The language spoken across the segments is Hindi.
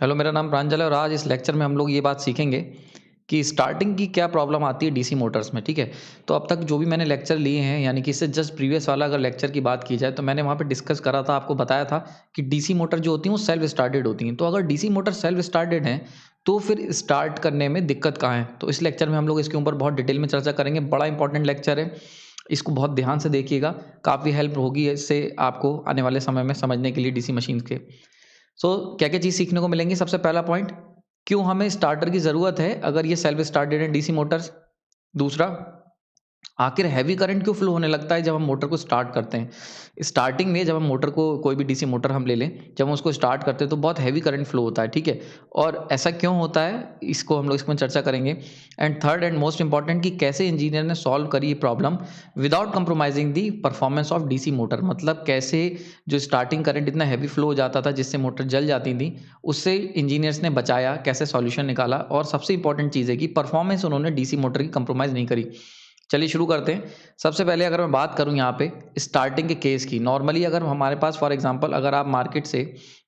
हेलो, मेरा नाम प्रांजल है और आज इस लेक्चर में हम लोग ये बात सीखेंगे कि स्टार्टिंग की क्या प्रॉब्लम आती है डीसी मोटर्स में। ठीक है, तो अब तक जो भी मैंने लेक्चर लिए हैं, यानी कि इससे जस्ट प्रीवियस वाला अगर लेक्चर की बात की जाए, तो मैंने वहाँ पे डिस्कस करा था, आपको बताया था कि डीसी मोटर जो होती हैं वो सेल्फ स्टार्टेड होती हैं। तो अगर डीसी मोटर सेल्फ स्टार्टेड हैं तो फिर स्टार्ट करने में दिक्कत कहाँ है? तो इस लेक्चर में हम लोग इसके ऊपर बहुत डिटेल में चर्चा करेंगे। बड़ा इंपॉर्टेंट लेक्चर है, इसको बहुत ध्यान से देखिएगा, काफ़ी हेल्प होगी इससे आपको आने वाले समय में समझने के लिए डीसी मशीन के। क्या क्या चीज़ सीखने को मिलेंगी? सबसे पहला पॉइंट, क्यों हमें स्टार्टर की ज़रूरत है अगर ये सेल्फ स्टार्टेड है डीसी मोटर्स। दूसरा, आखिर हैवी करंट क्यों फ्लो होने लगता है जब हम मोटर को स्टार्ट करते हैं। स्टार्टिंग में जब हम मोटर को, कोई भी डीसी मोटर हम ले लें, जब हम उसको स्टार्ट करते हैं तो बहुत हैवी करंट फ्लो होता है। ठीक है, और ऐसा क्यों होता है इसको हम लोग इसमें चर्चा करेंगे। And third and most important, कि कैसे इंजीनियर ने सॉल्व करी ये problem without compromising the performance of DC motor. मतलब कैसे जो स्टार्टिंग करंट इतना हैवी फ्लो हो जाता था जिससे मोटर जल जाती थी, उससे इंजीनियर्स ने बचाया, कैसे सॉल्यूशन निकाला। और सबसे इंपॉर्टेंट चीज़ है कि परफॉर्मेंस उन्होंने डीसी मोटर की कंप्रोमाइज़ नहीं करी। चलिए शुरू करते हैं। सबसे पहले अगर मैं बात करूं यहाँ पे स्टार्टिंग के केस की, नॉर्मली अगर हमारे पास फॉर एग्जांपल अगर आप मार्केट से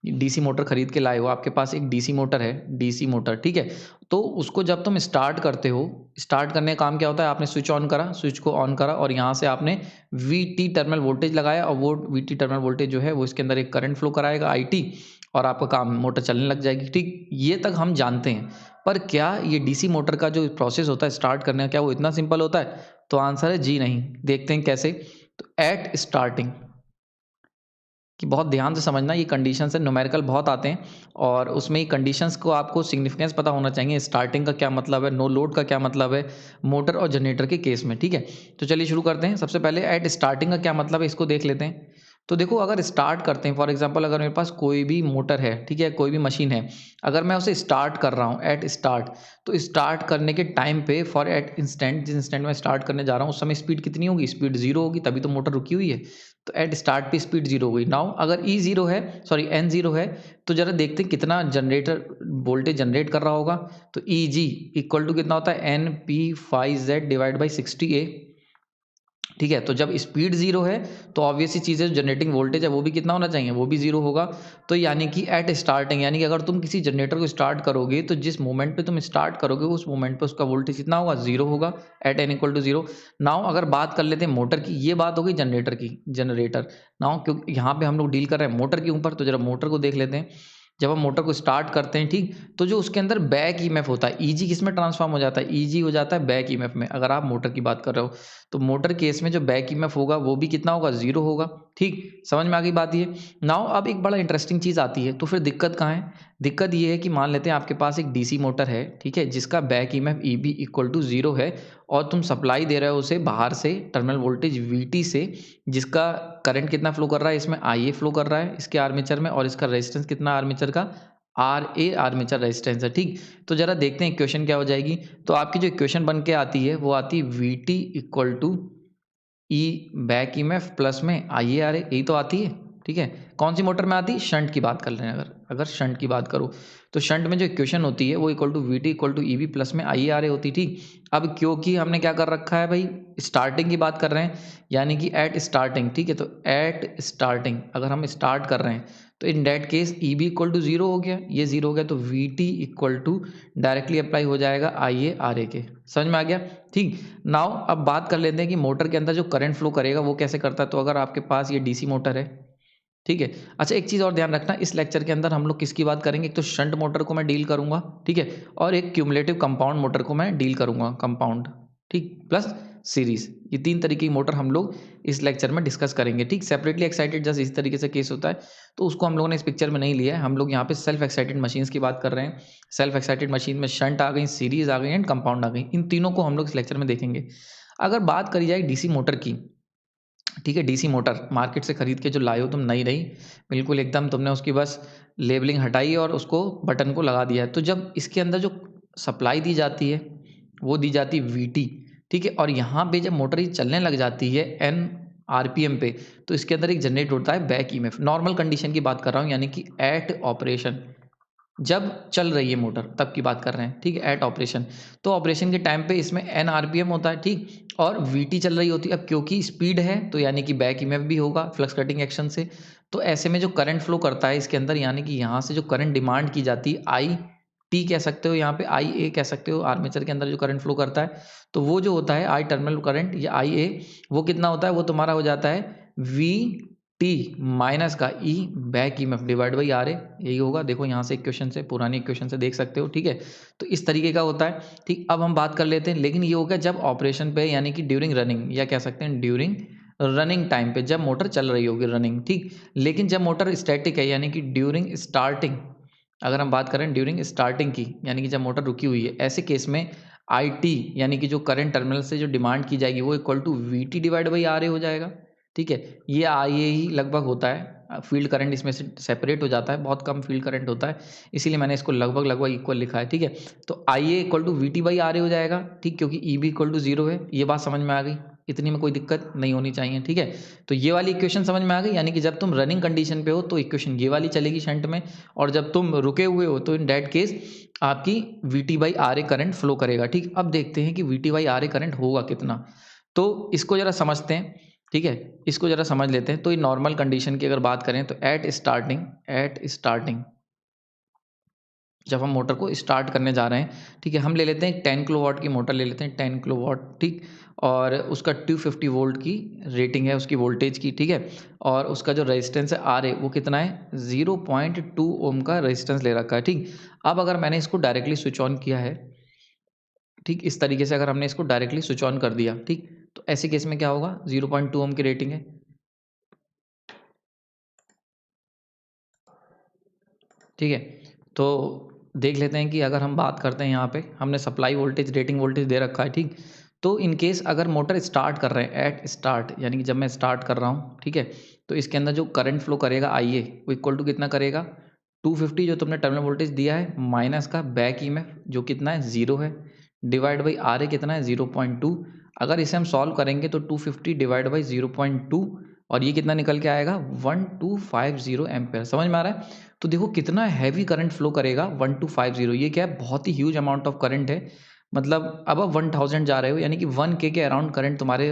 डीसी मोटर खरीद के लाए हो, आपके पास एक डीसी मोटर है, डीसी मोटर, ठीक है, तो उसको जब तुम स्टार्ट करते हो, स्टार्ट करने का काम क्या होता है, आपने स्विच ऑन करा, स्विच को ऑन करा और यहाँ से आपने वीटी टर्मिनल वोल्टेज लगाया और वो वीटी टर्मिनल वोल्टेज जो है वो इसके अंदर एक करंट फ्लो कराएगा आईटी, और आपका काम, मोटर चलने लग जाएगी। ठीक, ये तक हम जानते हैं। पर क्या ये डीसी मोटर का जो प्रोसेस होता है स्टार्ट करने का, क्या वो इतना सिंपल होता है? तो आंसर है जी नहीं। देखते हैं कैसे। तो एट स्टार्टिंग, कि बहुत ध्यान से समझना, ये कंडीशंस है, न्यूमेरिकल बहुत आते हैं और उसमें ये कंडीशंस को आपको सिग्निफिकेंस पता होना चाहिए। स्टार्टिंग का क्या मतलब है, नो लोड का क्या मतलब है, मोटर और जनरेटर के केस में। ठीक है, तो चलिए शुरू करते हैं। सबसे पहले एट स्टार्टिंग का क्या मतलब है इसको देख लेते हैं। तो देखो, अगर स्टार्ट करते हैं, फॉर एग्जांपल अगर मेरे पास कोई भी मोटर है, ठीक है, कोई भी मशीन है, अगर मैं उसे स्टार्ट कर रहा हूँ एट स्टार्ट, तो स्टार्ट करने के टाइम पे फॉर एट इंस्टेंट, जिस इंस्टेंट में स्टार्ट करने जा रहा हूँ उस समय स्पीड कितनी होगी? स्पीड जीरो होगी, तभी तो मोटर रुकी हुई है। तो एट स्टार्ट पे स्पीड जीरो हुई। नाउ अगर ई जीरो है, सॉरी एन जीरो है, तो जरा देखते हैं कितना जनरेटर वोल्टेज जनरेट कर रहा होगा। तो ई जी इक्वल टू कितना होता है? N P five Z divide by 60A। ठीक है, तो जब स्पीड जीरो है तो ऑब्वियस सी चीज़ है, जनरेटिंग वोल्टेज है वो भी कितना होना चाहिए? वो भी जीरो होगा। तो यानी कि एट स्टार्टिंग, यानी कि अगर तुम किसी जनरेटर को स्टार्ट करोगे तो जिस मोमेंट पे तुम स्टार्ट करोगे उस मोमेंट पे उसका वोल्टेज कितना होगा? जीरो होगा, at N equal to zero. Now अगर बात कर लेते हैं मोटर की, ये बात हो गई जनरेटर की, जनरेटर। नाउ क्योंकि यहाँ पे हम लोग डील कर रहे हैं मोटर के ऊपर, तो जरा मोटर को देख लेते हैं। जब हम मोटर को स्टार्ट करते हैं, ठीक, तो जो उसके अंदर बैक ईएमएफ होता है, ईजी किस में ट्रांसफॉर्म हो जाता है? ईजी हो जाता है बैक ईएमएफ में, अगर आप मोटर की बात कर रहे हो। तो मोटर केस में जो बैक ईएमएफ होगा वो भी कितना होगा? जीरो होगा। ठीक, समझ में आ गई बात ये। नाउ अब एक बड़ा इंटरेस्टिंग चीज़ आती है, तो फिर दिक्कत कहाँ है? दिक्कत ये है कि मान लेते हैं आपके पास एक डीसी मोटर है, ठीक है, जिसका back EMF EB equal to zero है, और तुम सप्लाई दे रहे हो उसे बाहर से टर्मिनल वोल्टेज वीटी से, जिसका करंट कितना फ्लो कर रहा है? इसमें आईए फ्लो कर रहा है इसके आर्मेचर में, और इसका रेजिस्टेंस कितना आर्मेचर का? आर ए आर्मेचर रेजिस्टेंस है। ठीक, तो जरा देखते हैं इक्वेशन क्या हो जाएगी। तो आपकी जो इक्वेशन बन के आती है वो आती है V T equal to E back EMF plus में आई ए आर ए, यही तो आती है। ठीक है, कौन सी मोटर में आती है? शंट की बात कर रहे हैं, अगर अगर शंट की बात करूँ तो शंट में जो इक्वेशन होती है वो equal to V T equal to E V plus में आई ए आर ए होती है। ठीक, अब क्योंकि हमने क्या कर रखा है भाई, स्टार्टिंग की बात कर रहे हैं, यानी कि एट स्टार्टिंग। ठीक है, तो एट स्टार्टिंग अगर हम स्टार्ट कर रहे हैं तो in that case E B equal to zero हो गया, ये जीरो हो गया, तो V T equal to directly apply हो जाएगा आई ए आर ए के। समझ में आ गया? ठीक, नाउ अब बात कर लेते हैं कि मोटर के अंदर जो करंट फ्लो करेगा वो कैसे करता है। तो अगर आपके पास ये डीसी मोटर है, ठीक है, अच्छा एक चीज़ और ध्यान रखना, इस लेक्चर के अंदर हम लोग किसकी बात करेंगे? एक तो शंट मोटर को मैं डील करूंगा, ठीक है, और एक क्यूमुलेटिव कंपाउंड मोटर को मैं डील करूंगा, कंपाउंड, ठीक, प्लस सीरीज। ये तीन तरीके की मोटर हम लोग इस लेक्चर में डिस्कस करेंगे। ठीक, सेपरेटली एक्साइटेड जस्ट इस तरीके से केस होता है, तो उसको हम लोगों ने इस पिक्चर में नहीं लिया है। हम लोग यहाँ पे सेल्फ एक्साइटेड मशीन्स की बात कर रहे हैं। सेल्फ एक्साइटेड मशीन में शंट आ गई, सीरीज आ गई एंड कंपाउंड आ गई, इन तीनों को हम लोग इस लेक्चर में देखेंगे। अगर बात करी जाए डीसी मोटर की, ठीक है, डीसी मोटर मार्केट से खरीद के जो लाए हो तुम, नई नई बिल्कुल एकदम, तुमने उसकी बस लेबलिंग हटाई और उसको बटन को लगा दिया है। तो जब इसके अंदर जो सप्लाई दी जाती है वो दी जाती है वीटी, ठीक है, और यहाँ पे जब मोटर ये चलने लग जाती है एन आरपीएम पे, तो इसके अंदर एक जनरेट होता है बैक ईएमएफ। नॉर्मल कंडीशन की बात कर रहा हूँ, यानी कि एट ऑपरेशन, जब चल रही है मोटर तब की बात कर रहे हैं, ठीक है, एट ऑपरेशन। तो ऑपरेशन के टाइम पे इसमें एन आरपीएम होता है, ठीक, और वीटी चल रही होती है। अब क्योंकि स्पीड है तो यानी कि बैक ईएमएफ भी होगा फ्लक्स कटिंग एक्शन से, तो ऐसे में जो करंट फ्लो करता है इसके अंदर, यानी कि यहाँ से जो करंट डिमांड की जाती है आई टी कह सकते हो, यहाँ पे आई ए कह सकते हो, आर्मेचर के अंदर जो करंट फ्लो करता है, तो वो जो होता है आई टर्मिनल करंट या आई ए, वो कितना होता है, वो तुम्हारा हो जाता है वी टी माइनस का E back E F divide by R A, यही होगा। देखो यहाँ से इक्वेशन से, पुरानी इक्वेशन से देख सकते हो, ठीक है। तो इस तरीके का होता है, ठीक। अब हम बात कर लेते हैं, लेकिन ये होगा जब ऑपरेशन पे, यानी कि ड्यूरिंग रनिंग, या कह सकते हैं ड्यूरिंग रनिंग टाइम पे, जब मोटर चल रही होगी रनिंग, ठीक। लेकिन जब मोटर स्टैटिक है, यानी कि ड्यूरिंग स्टार्टिंग, अगर हम बात करें ड्यूरिंग स्टार्टिंग की, यानी कि जब मोटर रुकी हुई है, ऐसे केस में आई टी यानी कि जो करंट टर्मिनल से जो डिमांड की जाएगी वो equal to V T divide by R A हो जाएगा, ठीक है। ये आई ए ही लगभग होता है, फील्ड करंट इसमें से सेपरेट हो जाता है, बहुत कम फील्ड करंट होता है, इसीलिए मैंने इसको लगभग लगभग इक्वल लिखा है, ठीक है। तो I A equal to V T by R A हो जाएगा, ठीक, क्योंकि E B equal to zero है। ये बात समझ में आ गई, इतनी में कोई दिक्कत नहीं होनी चाहिए, ठीक है। तो ये वाली इक्वेशन समझ में आ गई, यानी कि जब तुम रनिंग कंडीशन पे हो तो इक्वेशन ये वाली चलेगी शंट में, और जब तुम रुके हुए हो तो इन दैट केस आपकी V T by R A current flow करेगा, ठीक। अब देखते हैं कि V T by R A current होगा कितना, तो इसको जरा समझते हैं, ठीक है। इसको जरा समझ लेते हैं। तो ये नॉर्मल कंडीशन की अगर बात करें तो एट स्टार्टिंग जब हम मोटर को स्टार्ट करने जा रहे हैं, ठीक है, हम ले लेते हैं 10 किलोवाट की मोटर ले लेते हैं, 10 किलोवाट, ठीक। और उसका 250 वोल्ट की रेटिंग है उसकी वोल्टेज की, ठीक है। और उसका जो रेजिस्टेंस है आर ए वो कितना है, 0.2 ओम का रेजिस्टेंस ले रखा है, ठीक। अब अगर मैंने इसको डायरेक्टली स्विच ऑन किया है, ठीक, इस तरीके से अगर हमने इसको डायरेक्टली स्विच ऑन कर दिया, ठीक, तो ऐसे केस में क्या होगा, 0.2 ओम की रेटिंग है, ठीक है। तो देख लेते हैं कि अगर हम बात करते हैं, यहाँ पे हमने सप्लाई वोल्टेज रेटिंग वोल्टेज दे रखा है, ठीक। तो इन केस अगर मोटर स्टार्ट कर रहे हैं एट स्टार्ट, यानी कि जब मैं स्टार्ट कर रहा हूँ, ठीक है, तो इसके अंदर जो करंट फ्लो करेगा आई ए वो इक्वल टू कितना करेगा, 250 जो तुमने टर्मिनल वोल्टेज दिया है माइनस का बैक ई एम एफ जो कितना है, जीरो है, डिवाइड बाई आर ए कितना है, 0.2। अगर इसे हम सॉल्व करेंगे तो 250 डिवाइड बाई 0.2, और ये कितना निकल के आएगा, 1250 एम्पेयर। समझ में आ रहा है। तो देखो कितना हैवी करंट फ्लो करेगा, 1250, ये क्या है, बहुत ही ह्यूज अमाउंट ऑफ करंट है। मतलब अब 1000 जा रहे हो, यानी कि 1K के अराउंड करंट तुम्हारे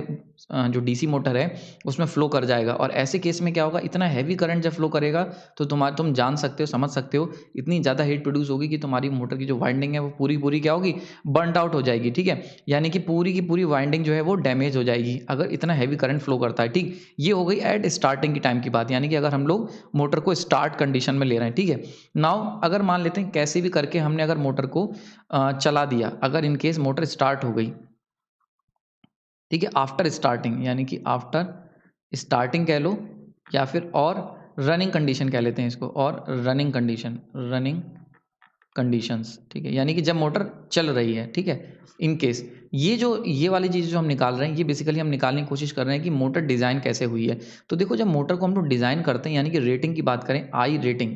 जो डीसी मोटर है उसमें फ्लो कर जाएगा। और ऐसे केस में क्या होगा, इतना हैवी करंट जब फ्लो करेगा तो तुम जान सकते हो, समझ सकते हो, इतनी ज़्यादा हीट प्रोड्यूस होगी कि तुम्हारी मोटर की जो वाइंडिंग है वो पूरी पूरी क्या होगी, बर्नड आउट हो जाएगी, ठीक है। यानी कि पूरी की पूरी वाइंडिंग जो है वो डैमेज हो जाएगी अगर इतना हैवी करंट फ्लो करता है, ठीक। ये हो गई एट स्टार्टिंग की टाइम की बात, यानी कि अगर हम लोग मोटर को स्टार्ट कंडीशन में ले रहे हैं, ठीक है। नाउ अगर मान लेते हैं कैसे भी करके हमने अगर मोटर को चला दिया, अगर इन केस मोटर स्टार्ट हो गई, ठीक है, आफ्टर स्टार्टिंग, यानी कि आफ्टर स्टार्टिंग कह लो, या फिर और रनिंग कंडीशन कह लेते हैं इसको, और रनिंग कंडीशंस, ठीक है, यानी कि जब मोटर चल रही है, ठीक है। इन केस ये वाली चीज़ जो हम निकाल रहे हैं, ये बेसिकली हम निकालने की कोशिश कर रहे हैं कि मोटर डिज़ाइन कैसे हुई है। तो देखो जब मोटर को हम लोग डिज़ाइन करते हैं, यानी कि रेटिंग की बात करें, आई रेटिंग,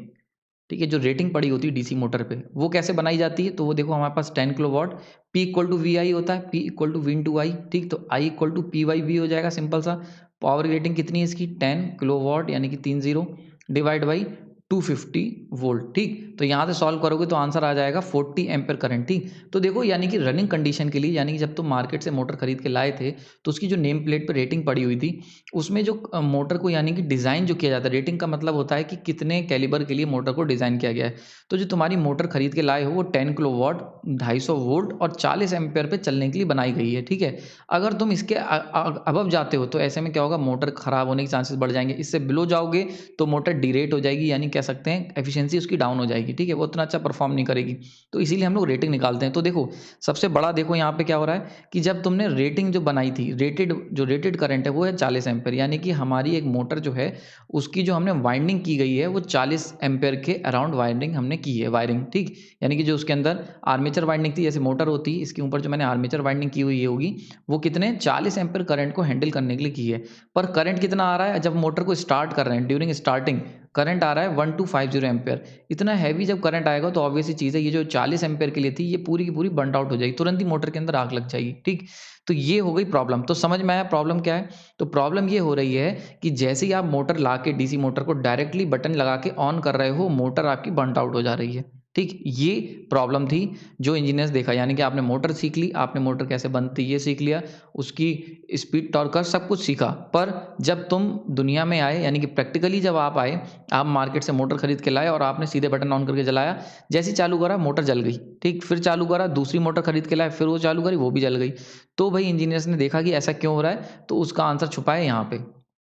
ठीक है, जो रेटिंग पड़ी होती है डीसी मोटर पे, वो कैसे बनाई जाती है, तो वो देखो हमारे पास 10 kilowatt, P equal to V I होता है, P equal to V into I, ठीक। तो I equal to P by V हो जाएगा, सिंपल सा। पावर रेटिंग कितनी है इसकी, 10 किलोवाट, यानी कि 30 डिवाइड बाई 250 वोल्ट, ठीक। तो यहाँ से सॉल्व करोगे तो आंसर आ जाएगा 40 एम्पेयर करंट, ठीक। तो देखो यानी कि रनिंग कंडीशन के लिए, यानी कि जब तुम मार्केट से मोटर खरीद के लाए थे तो उसकी जो नेम प्लेट पे रेटिंग पड़ी हुई थी, उसमें जो मोटर को यानी कि डिज़ाइन जो किया जाता है, रेटिंग का मतलब होता है कि कितने कैलिबर के लिए मोटर को डिज़ाइन किया गया है। तो जो तुम्हारी मोटर खरीद के लाए हो वो 10 किलोवाट, 250 वोल्ट और 40 एम्पेयर पे चलने के लिए बनाई गई है, ठीक है। अगर तुम इसके अबव जाते हो तो ऐसे में क्या होगा, मोटर खराब होने के चांसेस बढ़ जाएंगे। इससे बिलो जाओगे तो मोटर डीरेट हो जाएगी, यानी कह सकते हैं एफिशिएंसी उसकी डाउन हो जाएगी, ठीक है, वो उतना अच्छा परफॉर्म नहीं करेगी। तो इसीलिए हम लोग रेटिंग निकालते हैं। तो देखो सबसे बड़ा देखो यहाँ पे क्या हो रहा है कि जब तुमने रेटिंग जो बनाई थी, रेटेड करंट है वो है 40 एम्पेयर, यानी कि हमारी एक मोटर जो है उसकी जो हमने वाइंडिंग की गई है वो 40 एम्पेयर के अराउंड वाइंडिंग हमने की है, वायरिंग, ठीक। यानी कि जो उसके अंदर आर्मेचर वाइंडिंग थी, जैसे मोटर होती है इसके ऊपर जो मैंने आर्मेचर वाइंडिंग की हुई होगी, वो कितने 40 एम्पेयर करंट को हैंडल करने के लिए की है। पर करंट कितना आ रहा है, जब मोटर को स्टार्ट कर रहे हैं ड्यूरिंग स्टार्टिंग, करंट आ रहा है 1250 एम्पेयर। इतना हैवी जब करंट आएगा तो ऑब्वियसली चीज़ है, ये जो 40 एम्पेयर के लिए थी ये पूरी की पूरी बर्न आउट हो जाएगी, तुरंत ही मोटर के अंदर आग लग जाएगी, ठीक। तो ये हो गई प्रॉब्लम। तो समझ में आया प्रॉब्लम क्या है। तो प्रॉब्लम ये हो रही है कि जैसे ही आप मोटर ला के डीसी मोटर को डायरेक्टली बटन लगा के ऑन कर रहे हो, मोटर आपकी बर्न आउट हो जा रही है, ठीक, ये प्रॉब्लम थी जो इंजीनियर्स देखा, यानी कि आपने मोटर सीख ली, आपने मोटर कैसे बनती है ये सीख लिया, उसकी स्पीड टॉर्क सब कुछ सीखा, पर जब तुम दुनिया में आए यानी कि प्रैक्टिकली जब आप आए, आप मार्केट से मोटर खरीद के लाए और आपने सीधे बटन ऑन करके जलाया, जैसे ही चालू करा मोटर जल गई। ठीक, फिर चालू करा, दूसरी मोटर खरीद के लाए, फिर वो चालू करी, वो भी जल गई। तो भाई इंजीनियर्स ने देखा कि ऐसा क्यों हो रहा है, तो उसका आंसर छुपा है यहाँ पे।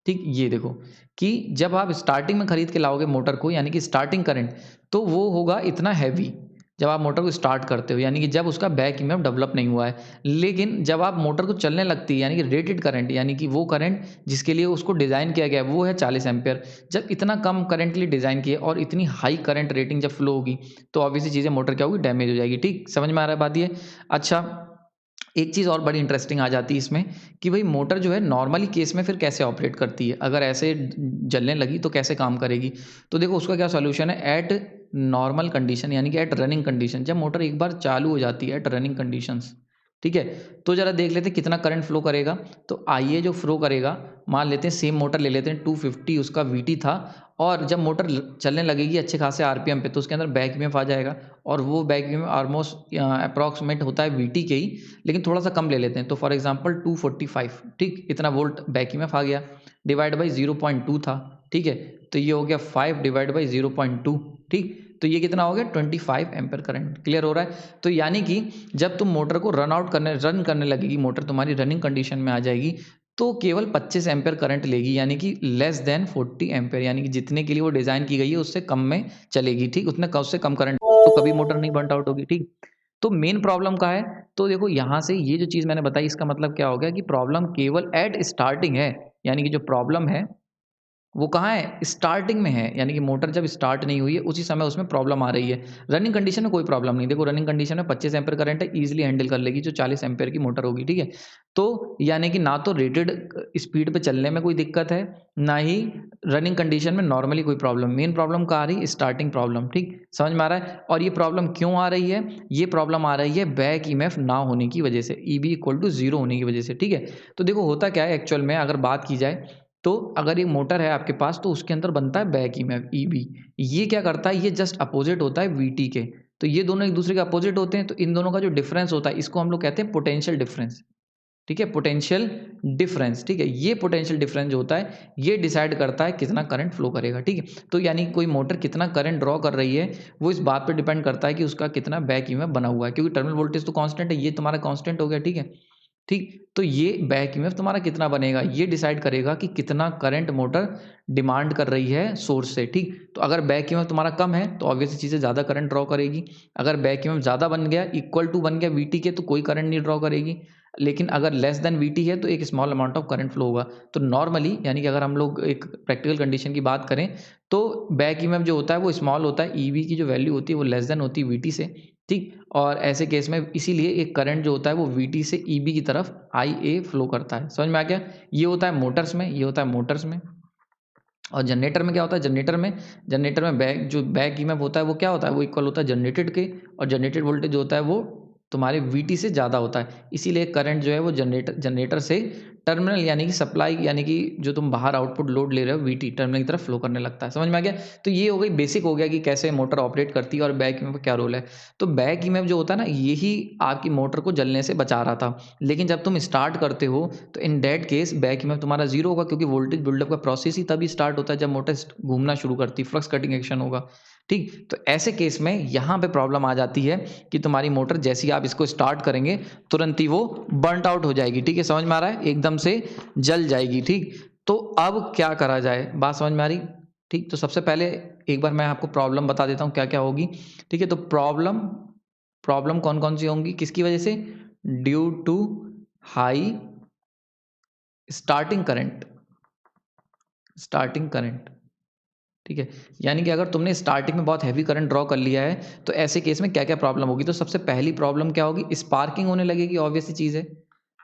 ठीक, ये देखो कि जब आप स्टार्टिंग में खरीद के लाओगे मोटर को, यानी कि स्टार्टिंग करंट, तो वो होगा इतना हैवी जब आप मोटर को स्टार्ट करते हो, यानी कि जब उसका बैक ईएमएफ डेवलप नहीं हुआ है। लेकिन जब आप मोटर को चलने लगती है, यानी कि रेटेड करंट, यानी कि वो करंट जिसके लिए उसको डिज़ाइन किया गया है वो है 40 एम्पीयर। जब इतना कम करंट के लिए डिज़ाइन किया और इतनी हाई करंट रेटिंग जब फ्लो होगी, तो ऑब्वियसली चीज़ें मोटर क्या होगी, डैमेज हो जाएगी। ठीक, समझ में आ रहा है बात ये? अच्छा, एक चीज़ और बड़ी इंटरेस्टिंग आ जाती है इसमें कि भाई मोटर जो है नॉर्मली केस में फिर कैसे ऑपरेट करती है, अगर ऐसे जलने लगी तो कैसे काम करेगी। तो देखो उसका क्या सॉल्यूशन है, एट नॉर्मल कंडीशन यानी कि एट रनिंग कंडीशन, जब मोटर एक बार चालू हो जाती है एट रनिंग कंडीशंस, ठीक है, तो जरा देख लेते हैं कितना करंट फ्लो करेगा। तो आइए जो फ्लो करेगा, मान लेते हैं सेम मोटर ले लेते हैं, 250 उसका वीटी था, और जब मोटर चलने लगेगी अच्छे खासे आरपीएम पे, तो उसके अंदर बैक ईएमएफ आ जाएगा, और वो बैक ईएमएफ ऑलमोस्ट अप्रॉक्सीमेट होता है वीटी के ही, लेकिन थोड़ा सा कम ले लेते हैं। तो फॉर एग्जांपल 245, ठीक, इतना वोल्ट बैक ईएमएफ आ गया, डिवाइड बाई 0.2 था, ठीक है, तो ये हो गया 5 डिवाइड बाई 0.2, ठीक, तो ये कितना हो गया 25 एम्पीयर करंट। क्लियर हो रहा है? तो यानी कि जब तुम मोटर को रन करने लगेगी, मोटर तुम्हारी रनिंग कंडीशन में आ जाएगी, तो केवल 25 एम्पीयर करंट लेगी, यानी कि लेस देन 40 एम्पीयर, यानी कि जितने के लिए वो डिजाइन की गई है उससे कम में चलेगी। ठीक, उससे कम करंट तो कभी मोटर नहीं बर्न आउट होगी। ठीक, तो मेन प्रॉब्लम का है, तो देखो यहाँ से ये जो चीज़ मैंने बताई, इसका मतलब क्या हो गया कि प्रॉब्लम केवल एट स्टार्टिंग है, यानी कि जो प्रॉब्लम है वो कहाँ है, स्टार्टिंग में है, यानी कि मोटर जब स्टार्ट नहीं हुई है उसी समय उसमें प्रॉब्लम आ रही है। रनिंग कंडीशन में कोई प्रॉब्लम नहीं, देखो रनिंग कंडीशन में 25 एम्पीयर करंट है, ईजिली हैंडल कर लेगी जो 40 एम्पीयर की मोटर होगी। ठीक है, तो यानी कि ना तो रेटेड स्पीड पे चलने में कोई दिक्कत है, ना ही रनिंग कंडीशन में नॉर्मली कोई प्रॉब्लम। मेन प्रॉब्लम कहाँ आ रही है, स्टार्टिंग प्रॉब्लम। ठीक, समझ में आ रहा है? और ये प्रॉब्लम क्यों आ रही है, ये प्रॉब्लम आ रही है बैक ईएमएफ ना होने की वजह से, ईबी इक्वल टू 0 होने की वजह से। ठीक है, तो देखो होता क्या है एक्चुअल में, अगर बात की जाए तो अगर एक मोटर है आपके पास, तो उसके अंदर बनता है बैक ईएमएफ ईबी। ये क्या करता है, ये जस्ट अपोजिट होता है वीटी के। तो ये दोनों एक दूसरे के अपोजिट होते हैं, तो इन दोनों का जो डिफरेंस होता है इसको हम लोग कहते हैं पोटेंशियल डिफरेंस। ठीक है, पोटेंशियल डिफरेंस। ठीक है, ये पोटेंशियल डिफरेंस जो होता है ये डिसाइड करता है कितना करंट फ्लो करेगा। ठीक है, तो यानी कोई मोटर कितना करंट ड्रॉ कर रही है वो इस बात पर डिपेंड करता है कि उसका कितना बैक ईएमएफ बना हुआ है, क्योंकि टर्मिनल वोल्टेज तो कांस्टेंट है, ये तुम्हारा कांस्टेंट हो गया। ठीक है, ठीक, तो ये बैक ईएमएफ तुम्हारा कितना बनेगा ये डिसाइड करेगा कि कितना करंट मोटर डिमांड कर रही है सोर्स से। ठीक, तो अगर बैक ईएमएफ तुम्हारा कम है तो ऑब्वियसली चीज़ें ज़्यादा करंट ड्रॉ करेगी। अगर बैक ईएमएफ ज़्यादा बन गया, इक्वल टू बन गया वीटी के, तो कोई करंट नहीं ड्रॉ करेगी। लेकिन अगर लेस देन वीटी है तो एक small amount of current flow होगा। तो नॉर्मली यानी कि अगर हम लोग एक प्रैक्टिकल कंडीशन की बात करें, तो बैक ईएमएफ जो होता है वो स्मॉल होता है, ईवी की जो वैल्यू होती है वो लेस देन होती है वीटी से। ठीक, और ऐसे केस में इसीलिए एक करंट जो होता है वो वीटी से ईबी की तरफ आईए फ्लो करता है। समझ में आ गया? ये होता है मोटर्स में, ये होता है मोटर्स में। और जनरेटर में क्या होता है, जनरेटर में बैक ईएमएफ होता है वो क्या होता है, वो इक्वल होता है जनरेटेड के, और जनरेटेड वोल्टेज जो होता है वो तुम्हारे वीटी से ज़्यादा होता है। इसीलिए करंट जो है वो जनरेटर से टर्मिनल यानी कि सप्लाई, यानी कि जो तुम बाहर आउटपुट लोड ले रहे हो वीटी टर्मिनल की तरफ फ्लो करने लगता है। समझ में आ गया? तो ये हो गई बेसिक हो गया कि कैसे मोटर ऑपरेट करती है और बैक ईएमएफ का क्या रोल है। तो बैक ईएमएफ जो होता है ना, यही आपकी मोटर को जलने से बचा रहा था। लेकिन जब तुम स्टार्ट करते हो तो in that case back EMF तुम्हारा जीरो होगा, क्योंकि वोल्टेज बिल्डअप का प्रोसेस ही तभी स्टार्ट होता है जब मोटर घूमना शुरू करती है, फ्लक्स कटिंग एक्शन होगा। ठीक, तो ऐसे केस में यहाँ पे प्रॉब्लम आ जाती है कि तुम्हारी मोटर जैसी आप इसको स्टार्ट करेंगे तुरंत ही वो बर्नट आउट हो जाएगी। ठीक है, समझ में आ रहा है, एकदम से जल जाएगी। ठीक, तो अब क्या करा जाए, बात समझ में आ रही? ठीक, तो सबसे पहले एक बार मैं आपको प्रॉब्लम बता देता हूँ क्या क्या होगी। ठीक है, तो प्रॉब्लम प्रॉब्लम कौन कौन सी होंगी, किसकी वजह से, due to high starting current. ठीक है, यानी कि अगर तुमने स्टार्टिंग में बहुत हैवी करंट ड्रॉ कर लिया है तो ऐसे केस में क्या क्या प्रॉब्लम होगी। तो सबसे पहली प्रॉब्लम क्या होगी, स्पार्किंग होने लगेगी, ऑब्वियस सी चीज़ है।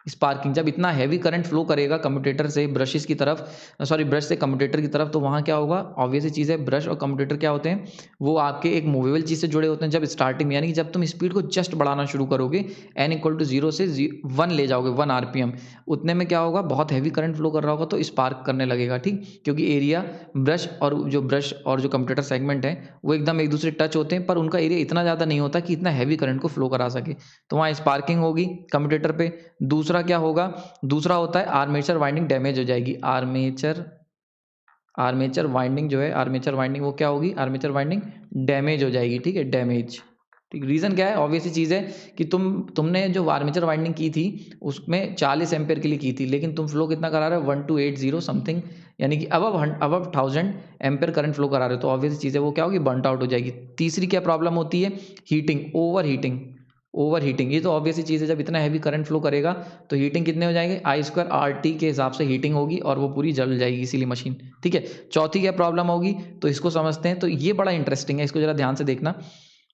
स्पार्किंग, जब इतना हैवी करंट फ्लो करेगा कम्यूटेटर से ब्रशेस की तरफ, सॉरी ब्रश से कम्यूटेटर की तरफ, तो वहाँ क्या होगा, ऑब्वियस सी चीज़ है, ब्रश और कम्यूटेटर क्या होते हैं, वो आपके एक मूवेबल चीज़ से जुड़े होते हैं। जब स्टार्टिंग में यानी कि जब तुम स्पीड को जस्ट बढ़ाना शुरू करोगे, n इक्वल टू 0 से 1 ले जाओगे, 1 आरपीएम, उतने में क्या होगा, बहुत हैवी करंट फ्लो कर रहा होगा तो स्पार्क करने लगेगा, ठीक, क्योंकि एरिया ब्रश और जो कम्यूटेटर सेगमेंट है वो एकदम एक दूसरे टच होते हैं, पर उनका एरिया इतना ज़्यादा नहीं होता कि इतना हैवी करंट को फ्लो करा सके, तो वहाँ स्पार्किंग होगी कम्यूटेटर पे। दूसरा क्या होगा, दूसरा होता है आर्मेचर वाइंडिंग डैमेज हो जाएगी। आर्मेचर आर्मेचर वाइंडिंग जो है, आर्मेचर वाइंडिंग वो क्या होगी, आर्मेचर वाइंडिंग डैमेज हो जाएगी, ठीक है, डैमेज। ठीक, रीज़न क्या है, ऑब्वियस सी चीज़ है कि तुमने जो आर्मेचर वाइंडिंग की थी उसमें 40 एम्पेयर के लिए की थी, लेकिन तुम फ्लो कितना करा रहे हो, 1280 समथिंग, यानी कि अबव 1000 एम्पेयर करंट फ्लो करा रहे हो, तो ऑब्वियस चीज़ है वो क्या होगी, बर्नट आउट हो जाएगी। तीसरी क्या प्रॉब्लम होती है, heating, over heating. Over heating, ये तो ऑब्वियस सी चीज़ है, जब इतना हैवी करंट फ्लो करेगा तो हीटिंग कितने हो जाएंगे, आई स्क्वायर आर टी के हिसाब से हीटिंग होगी और वो पूरी जल जाएगी इसीलिए मशीन, ठीक है। चौथी क्या प्रॉब्लम होगी, तो इसको समझते हैं, तो ये बड़ा इंटरेस्टिंग है, इसको जरा ध्यान से देखना।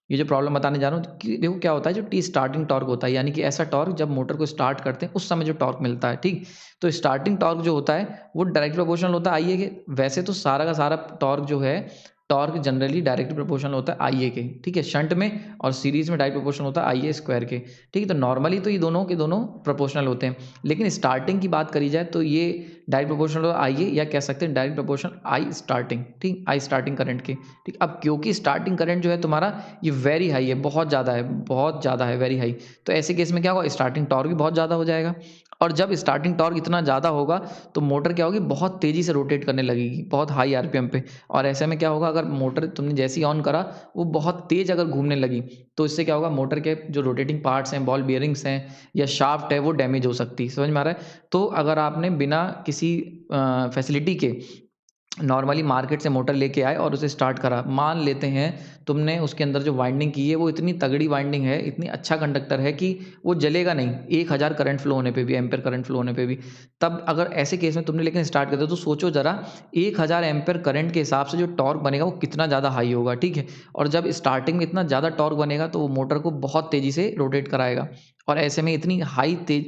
ये जो प्रॉब्लम बताने जा रहा हूँ कि देखो क्या होता है, जो टी स्टार्टिंग टॉर्क होता है, यानी कि ऐसा टॉर्क जब मोटर को स्टार्ट करते हैं उस समय जो टॉर्क मिलता है, ठीक, तो स्टार्टिंग टॉर्क जो होता है वो डायरेक्ट प्रोपोर्शनल होता है आई ए के। वैसे तो सारा का सारा टॉर्क जो है, टॉर्क जनरली डायरेक्ट प्रोपोर्शनल होता है आई ए के, ठीक है, शंट में और सीरीज में डायरेक्ट प्रोपोर्शनल होता है आई ए स्क्वायर के, ठीक है। तो नॉर्मली तो ये दोनों के दोनों प्रोपोर्शनल होते हैं, लेकिन स्टार्टिंग की बात करी जाए तो ये डायरेक्ट प्रोपोर्शनल आई ए, या कह सकते हैं डायरेक्ट प्रोपोर्शनल आई स्टार्टिंग, ठीक, आई स्टार्टिंग करंट के, ठीक। अब क्योंकि स्टार्टिंग करंट जो है तुम्हारा ये वेरी हाई है, बहुत ज़्यादा है, बहुत ज़्यादा है, वेरी हाई, तो ऐसे केस में क्या होगा, स्टार्टिंग टॉर्क भी बहुत ज़्यादा हो जाएगा, और जब स्टार्टिंग टॉर्क इतना ज़्यादा होगा तो मोटर क्या होगी, बहुत तेज़ी से रोटेट करने लगेगी, बहुत हाई आरपीएम पे, और ऐसे में क्या होगा, अगर मोटर तुमने जैसे ही ऑन करा वो बहुत तेज़ अगर घूमने लगी, तो इससे क्या होगा, मोटर के जो रोटेटिंग पार्ट्स हैं, बॉल बियरिंग्स हैं या शाफ्ट है, वो डैमेज हो सकती है, समझ में आ रहा है। तो अगर आपने बिना किसी फैसिलिटी के नॉर्मली मार्केट से मोटर लेके आए और उसे स्टार्ट करा, मान लेते हैं तुमने उसके अंदर जो वाइंडिंग की है वो इतनी तगड़ी वाइंडिंग है, इतनी अच्छा कंडक्टर है कि वो जलेगा नहीं 1000 करंट फ्लो होने पे भी, एम्पेयर करंट फ्लो होने पे भी। तब अगर ऐसे केस में तुमने लेकिन स्टार्ट कर दिया, तो सोचो ज़रा 1000 एम्पेयर करंट के हिसाब से जो टॉर्क बनेगा वो कितना ज़्यादा हाई होगा, ठीक है। और जब स्टार्टिंग में इतना ज़्यादा टॉर्क बनेगा तो वो मोटर को बहुत तेज़ी से रोटेट कराएगा, और ऐसे में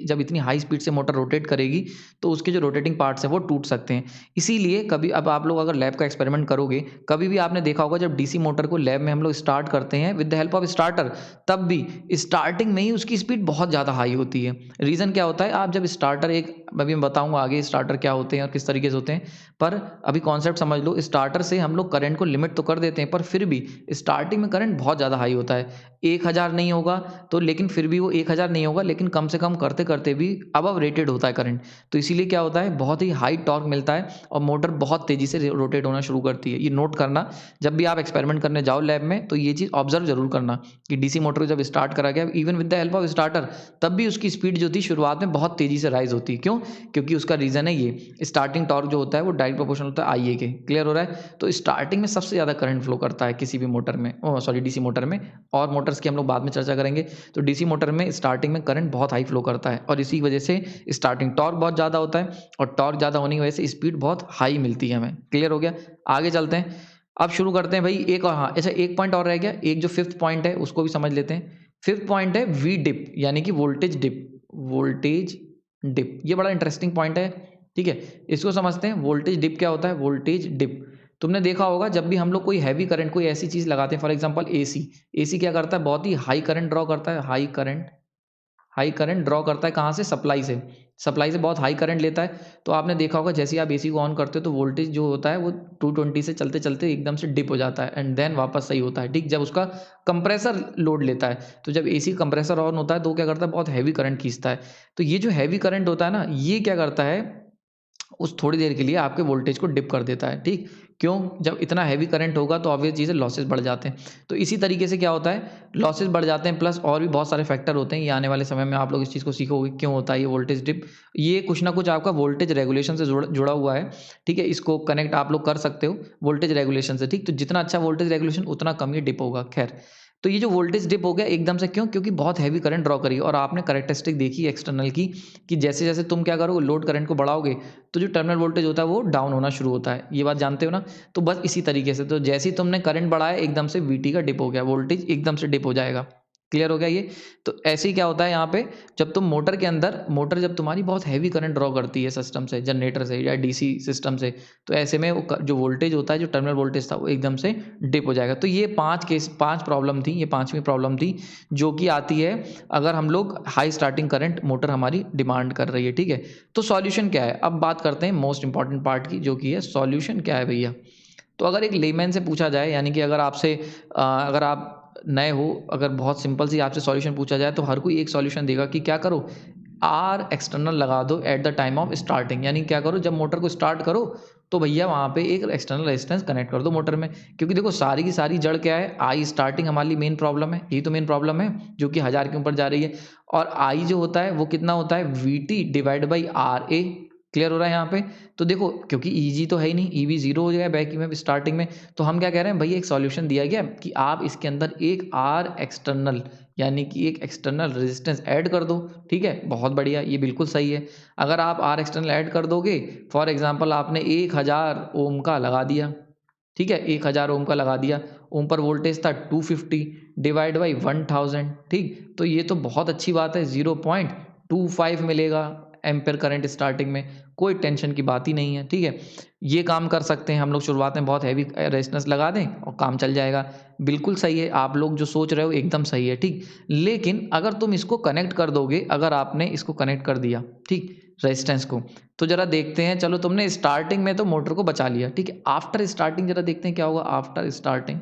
जब इतनी हाई स्पीड से मोटर रोटेट करेगी तो उसके जो रोटेटिंग पार्ट्स हैं वो टूट सकते हैं। इसीलिए कभी, अब आप लोग अगर लैब का एक्सपेरिमेंट करोगे, कभी भी आपने देखा होगा जब डीसी मोटर को लैब में हम लोग स्टार्ट करते हैं with the help of starter, तब भी स्टार्टिंग में ही उसकी स्पीड बहुत ज़्यादा हाई होती है। रीज़न क्या होता है, आप जब स्टार्टर एक, अभी मैं बताऊंगा आगे स्टार्टर क्या होते हैं और किस तरीके से होते हैं, पर अभी कॉन्सेप्ट समझ लो, स्टार्टर से हम लोग करंट को लिमिट तो कर देते हैं, पर फिर भी स्टार्टिंग में करंट बहुत ज़्यादा हाई होता है, 1000 नहीं होगा तो, लेकिन फिर भी वो 1000 नहीं होगा, लेकिन कम से कम करते करते भी अबव रेटेड होता है करंट, तो इसीलिए क्या होता है, बहुत ही हाई टॉर्क मिलता है और मोटर बहुत तेज़ी से रोटेट होना शुरू करती है। ये नोट करना, जब भी आप एक्सपेरिमेंट करने जाओ लैब में तो ये चीज़ ऑब्जर्व जरूर करना कि डीसी मोटर को जब स्टार्ट करा गया, even with the help of starter, तब भी उसकी स्पीड जो थी शुरुआत में बहुत तेज़ी से राइज होती है। क्यों, क्योंकि उसका रीज़न है ये स्टार्टिंग टॉर्क जो होता है वो डायरेक्ट प्रोपोर्शनल होता है आई ए के। क्लियर हो रहा है, तो स्टार्टिंग में सबसे ज़्यादा करंट फ्लो करता है किसी भी मोटर में, सॉरी डीसी मोटर में, और मोटर्स की हम लोग बाद में चर्चा करेंगे। तो डीसी मोटर में स्टार्टिंग में करंट बहुत हाई फ्लो करता है और इसी वजह से स्टार्टिंग टॉर्क बहुत ज़्यादा होता है, और टॉर्क ज़्यादा होने की वजह से स्पीड बहुत हाई मिलती है हमें। क्लियर हो गया, आगे चलते हैं, अब शुरू करते हैं भाई। एक और, हाँ अच्छा, एक पॉइंट और रह गया, एक जो फिफ्थ पॉइंट है उसको भी समझ लेते हैं। फिफ्थ पॉइंट है वी डिप, यानी कि वोल्टेज डिप, वोल्टेज डिप, ये बड़ा इंटरेस्टिंग पॉइंट है, ठीक है। इसको समझते हैं, वोल्टेज डिप क्या होता है, वोल्टेज डिप तुमने देखा होगा जब भी हम लोग कोई हैवी करंट, कोई ऐसी चीज़ लगाते हैं, फॉर एग्जांपल एसी, एसी क्या करता है, बहुत ही हाई करंट ड्रॉ करता है, हाई करंट ड्रॉ करता है, कहाँ से, सप्लाई से बहुत हाई करंट लेता है। तो आपने देखा होगा जैसे ही आप एसी को ऑन करते हो तो वोल्टेज जो होता है वो 220 से चलते चलते एकदम से डिप हो जाता है एंड देन वापस सही होता है, ठीक, जब उसका कंप्रेसर लोड लेता है। तो जब एसी कंप्रेसर ऑन होता है तो वो क्या करता है, बहुत हैवी करंट खींचता है। तो ये जो हैवी करंट होता है ना, ये क्या करता है, उस थोड़ी देर के लिए आपके वोल्टेज को डिप कर देता है, ठीक। क्यों, जब इतना हैवी करंट होगा तो ऑब्वियस चीज़ है, लॉसेस बढ़ जाते हैं। तो इसी तरीके से क्या होता है, लॉसेस बढ़ जाते हैं, प्लस और भी बहुत सारे फैक्टर होते हैं, ये आने वाले समय में आप लोग इस चीज़ को सीखोगे क्यों होता है ये वोल्टेज डिप। ये कुछ ना कुछ आपका वोल्टेज रेगुलेशन से जुड़ा हुआ है, ठीक है, इसको कनेक्ट आप लोग कर सकते हो वोल्टेज रेगुलेशन से, ठीक। तो जितना अच्छा वोल्टेज रेगुलेशन उतना कम ही डिप होगा। खैर, तो ये जो वोल्टेज डिप हो गया एकदम से, क्यों, क्योंकि बहुत हैवी करंट ड्रॉ करी और आपने कैरेक्टरिस्टिक देखी एक्सटर्नल की, कि जैसे जैसे तुम क्या करोगे, लोड करंट को बढ़ाओगे तो जो टर्मिनल वोल्टेज होता है वो डाउन होना शुरू होता है, ये बात जानते हो ना। तो बस इसी तरीके से, तो जैसे ही तुमने करंट बढ़ाया एकदम से वीटी का डिप हो गया, वोल्टेज एकदम से डिप हो जाएगा। क्लियर हो गया ये? तो ऐसे ही क्या होता है यहाँ पे, जब तुम मोटर के अंदर, मोटर जब तुम्हारी बहुत हैवी करंट ड्रॉ करती है सिस्टम से, जनरेटर से या डीसी सिस्टम से, तो ऐसे में वो जो वोल्टेज होता है, जो टर्मिनल वोल्टेज था, वो एकदम से डिप हो जाएगा। तो ये 5 प्रॉब्लम थी, ये 5वीं प्रॉब्लम थी जो कि आती है अगर हम लोग हाई स्टार्टिंग करंट मोटर हमारी डिमांड कर रही है, ठीक है। तो सॉल्यूशन क्या है, अब बात करते हैं मोस्ट इंपॉर्टेंट पार्ट की, जो कि है सॉल्यूशन क्या है भैया। तो अगर एक लेमैन से पूछा जाए, यानी कि अगर आपसे अगर आप नए हो, अगर बहुत सिंपल सी आपसे सॉल्यूशन पूछा जाए, तो हर कोई एक सॉल्यूशन देगा कि क्या करो, आर एक्सटर्नल लगा दो at the time of starting, यानी क्या करो, जब मोटर को स्टार्ट करो तो भैया वहाँ पे एक एक्सटर्नल रेजिस्टेंस कनेक्ट कर दो मोटर में। क्योंकि देखो सारी की सारी जड़ क्या है, आई स्टार्टिंग हमारी मेन प्रॉब्लम है, यही तो मेन प्रॉब्लम है जो कि 1000 के ऊपर जा रही है। और आई जो होता है वो कितना होता है, V T divide by R A. Clear हो रहा है यहाँ पे? तो देखो क्योंकि ईजी तो है ही नहीं, ईवी जीरो हो जाएगा बैक में स्टार्टिंग में, तो हम क्या कह रहे हैं भैया, एक सॉल्यूशन दिया गया कि आप इसके अंदर एक आर एक्सटर्नल, यानी कि एक एक्सटर्नल रेजिस्टेंस ऐड कर दो। ठीक है, बहुत बढ़िया, ये बिल्कुल सही है। अगर आप आर एक्सटर्नल ऐड कर दोगे, फॉर एग्जांपल आपने 1000 ओम का लगा दिया, ठीक है, 1000 ओम का लगा दिया, ओम पर वोल्टेज था 250 डिवाइड बाई 1000, ठीक, तो ये तो बहुत अच्छी बात है, 0.25 मिलेगा एम्पेयर करंट स्टार्टिंग में, कोई टेंशन की बात ही नहीं है। ठीक है, ये काम कर सकते हैं हम लोग, शुरुआत में बहुत हैवी रेजिस्टेंस लगा दें और काम चल जाएगा। बिल्कुल सही है, आप लोग जो सोच रहे हो एकदम सही है, ठीक। लेकिन अगर तुम इसको कनेक्ट कर दोगे, अगर आपने इसको कनेक्ट कर दिया, ठीक, रेजिस्टेंस को, तो जरा देखते हैं, चलो तुमने स्टार्टिंग में तो मोटर को बचा लिया, ठीक है, आफ्टर स्टार्टिंग जरा देखते हैं क्या होगा आफ्टर स्टार्टिंग।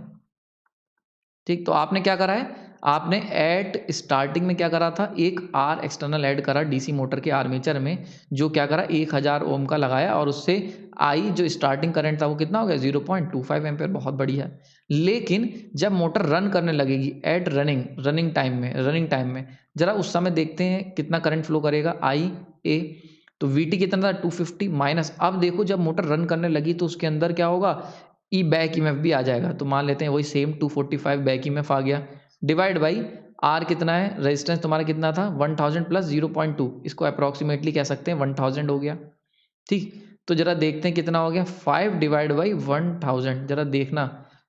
ठीक, तो आपने क्या करा है, आपने एट स्टार्टिंग में क्या करा था, एक आर एक्सटर्नल ऐड करा डीसी मोटर के आर्मेचर में, जो क्या करा 1000 ओम का लगाया, और उससे आई जो स्टार्टिंग करंट था वो कितना हो गया 0.25 एम्पेयर, बहुत बढ़िया। लेकिन जब मोटर रन करने लगेगी एट रनिंग टाइम में जरा उस समय देखते हैं कितना करंट फ्लो करेगा आई ए। तो वी टी कितना था 250 माइनस, अब देखो जब मोटर रन करने लगी तो उसके अंदर क्या होगा, ई बैक ईएमएफ भी आ जाएगा, तो मान लेते हैं वही सेम 245 बैक ईएमएफ आ गया, डिवाइड बाई आर कितना है, रेजिस्टेंस तुम्हारा कितना था 1000 प्लस 0.2, इसको अप्रॉक्सीमेटली कह सकते हैं 1000 हो गया। ठीक, तो जरा देखते हैं कितना हो गया, 5 डिवाइड बाई 1000, जरा देखना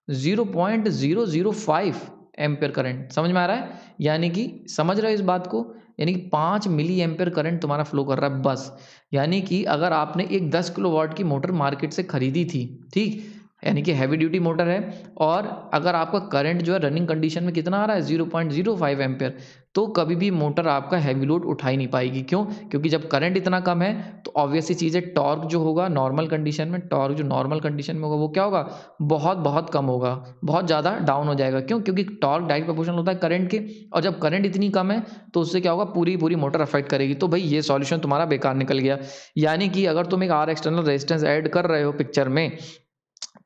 0.005 एम्पेयर करंट, समझ में आ रहा है, यानी कि समझ रहे हो इस बात को, यानी कि 5 मिली एम्पेयर करंट तुम्हारा फ्लो कर रहा है बस। यानी कि अगर आपने एक 10 किलो वाट की मोटर मार्केट से खरीदी थी, ठीक, यानी कि हैवी ड्यूटी मोटर है, और अगर आपका करंट जो है रनिंग कंडीशन में कितना आ रहा है 0.05 एम्पेयर, तो कभी भी मोटर आपका हैवी लोड उठा ही नहीं पाएगी। क्यों? क्योंकि जब करंट इतना कम है तो ऑब्वियस सी चीज़ है, टॉर्क जो होगा नॉर्मल कंडीशन में, टॉर्क जो नॉर्मल कंडीशन में होगा वो क्या होगा, बहुत बहुत कम होगा, बहुत ज़्यादा डाउन हो जाएगा। क्यों? क्योंकि टॉर्क डायरेक्ट प्रोपोर्शनल होता है करंट के, और जब करंट इतनी कम है तो उससे क्या होगा, पूरी पूरी मोटर अफेक्ट करेगी। तो भाई ये सॉल्यूशन तुम्हारा बेकार निकल गया। यानी कि अगर तुम एक आर एक्सटर्नल रेजिस्टेंस ऐड कर रहे हो पिक्चर में,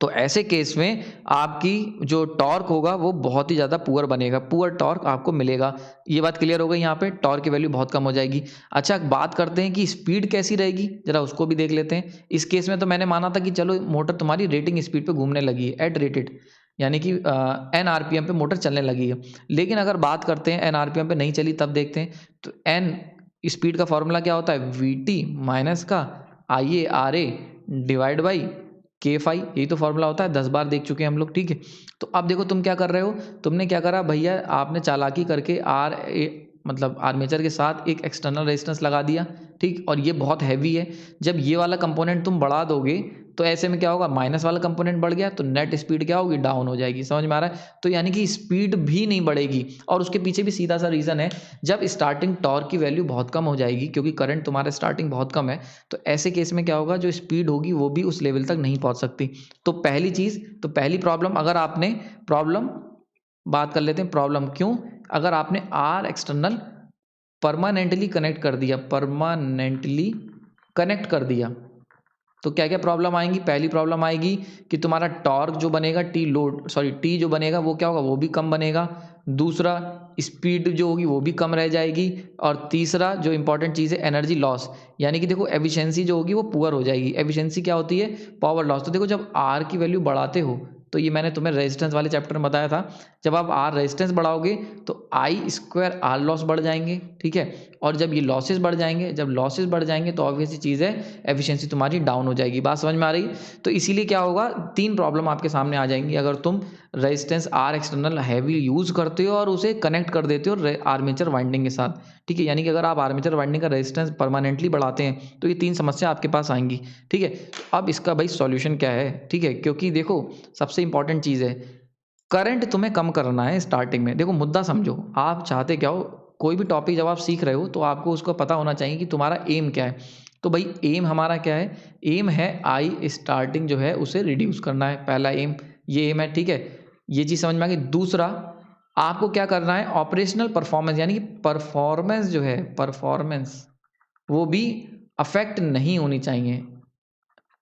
तो ऐसे केस में आपकी जो टॉर्क होगा वो बहुत ही ज़्यादा पुअर बनेगा, पुअर टॉर्क आपको मिलेगा। ये बात क्लियर हो गई, यहाँ पे टॉर्क की वैल्यू बहुत कम हो जाएगी। अच्छा, बात करते हैं कि स्पीड कैसी रहेगी, जरा उसको भी देख लेते हैं। इस केस में तो मैंने माना था कि चलो मोटर तुम्हारी रेटिंग स्पीड पे घूमने लगी है, एट रेटेड, यानी कि एन आरपीएम पे मोटर चलने लगी है। लेकिन अगर बात करते हैं एन आरपीएम पे नहीं चली, तब देखते हैं, तो एन स्पीड का फॉर्मूला क्या होता है, वी टी माइनस का I A R A divide by K phi, यही तो फॉर्मूला होता है, 10 बार देख चुके हैं हम लोग। ठीक है, तो अब देखो तुम क्या कर रहे हो, तुमने क्या करा भैया, आपने चालाकी करके आर ए मतलब आर्मेचर के साथ एक एक्सटर्नल रेजिस्टेंस लगा दिया, ठीक, और ये बहुत हैवी है। जब ये वाला कंपोनेंट तुम बढ़ा दोगे तो ऐसे में क्या होगा, माइनस वाला कंपोनेंट बढ़ गया तो नेट स्पीड क्या होगी, डाउन हो जाएगी। समझ में आ रहा है? तो यानी कि स्पीड भी नहीं बढ़ेगी, और उसके पीछे भी सीधा सा रीज़न है, जब स्टार्टिंग टॉर्क की वैल्यू बहुत कम हो जाएगी, क्योंकि करंट तुम्हारा स्टार्टिंग बहुत कम है, तो ऐसे केस में क्या होगा, जो स्पीड होगी वो भी उस लेवल तक नहीं पहुंच सकती। तो पहली चीज़, तो पहली प्रॉब्लम, अगर आपने प्रॉब्लम बात कर लेते हैं, प्रॉब्लम क्यों, अगर आपने आर एक्सटर्नल परमानेंटली कनेक्ट कर दिया, परमानेंटली कनेक्ट कर दिया, तो क्या क्या प्रॉब्लम आएंगी। पहली प्रॉब्लम आएगी कि तुम्हारा टॉर्क जो बनेगा, टी जो बनेगा वो क्या होगा, वो भी कम बनेगा। दूसरा, स्पीड जो होगी वो भी कम रह जाएगी। और तीसरा जो इंपॉर्टेंट चीज़ है, एनर्जी लॉस, यानी कि देखो एफिशिएंसी जो होगी वो पुअर हो जाएगी। एफिशिएंसी क्या होती है, पावर लॉस। तो देखो जब आर की वैल्यू बढ़ाते हो, तो ये मैंने तुम्हें रेजिस्टेंस वाले चैप्टर में बताया था, जब आप आर रेजिस्टेंस बढ़ाओगे तो आई स्क्वायर आर लॉस बढ़ जाएंगे, ठीक है। और जब ये लॉसेस बढ़ जाएंगे, जब लॉसेस बढ़ जाएंगे तो ऑब्वियस चीज़ है, एफिशिएंसी तुम्हारी डाउन हो जाएगी। बात समझ में आ रही? तो इसीलिए क्या होगा, 3 प्रॉब्लम आपके सामने आ जाएंगी अगर तुम resistance R external heavy use करते हो और उसे कनेक्ट कर देते हो आर्मेचर वाइंडिंग के साथ, ठीक है। यानी कि अगर आप आर्मेचर वाइंडिंग का रेजिस्टेंस परमानेंटली बढ़ाते हैं तो ये 3 समस्या आपके पास आएंगी, ठीक है। तो अब इसका भाई सॉल्यूशन क्या है, ठीक है, क्योंकि देखो सबसे इंपॉर्टेंट चीज़ है, करंट तुम्हें कम करना है स्टार्टिंग में। देखो मुद्दा समझो, आप चाहते क्या हो, कोई भी टॉपिक जब आप सीख रहे हो तो आपको उसको पता होना चाहिए कि तुम्हारा एम क्या है। तो भाई एम हमारा क्या है, एम है आई स्टार्टिंग जो है उसे रिड्यूस करना है, पहला एम, ये एम है, ठीक है। ये चीज़ समझ में आ गई। दूसरा, आपको क्या करना है, ऑपरेशनल परफॉर्मेंस, यानी कि परफॉर्मेंस जो है, परफॉर्मेंस वो भी अफेक्ट नहीं होनी चाहिए,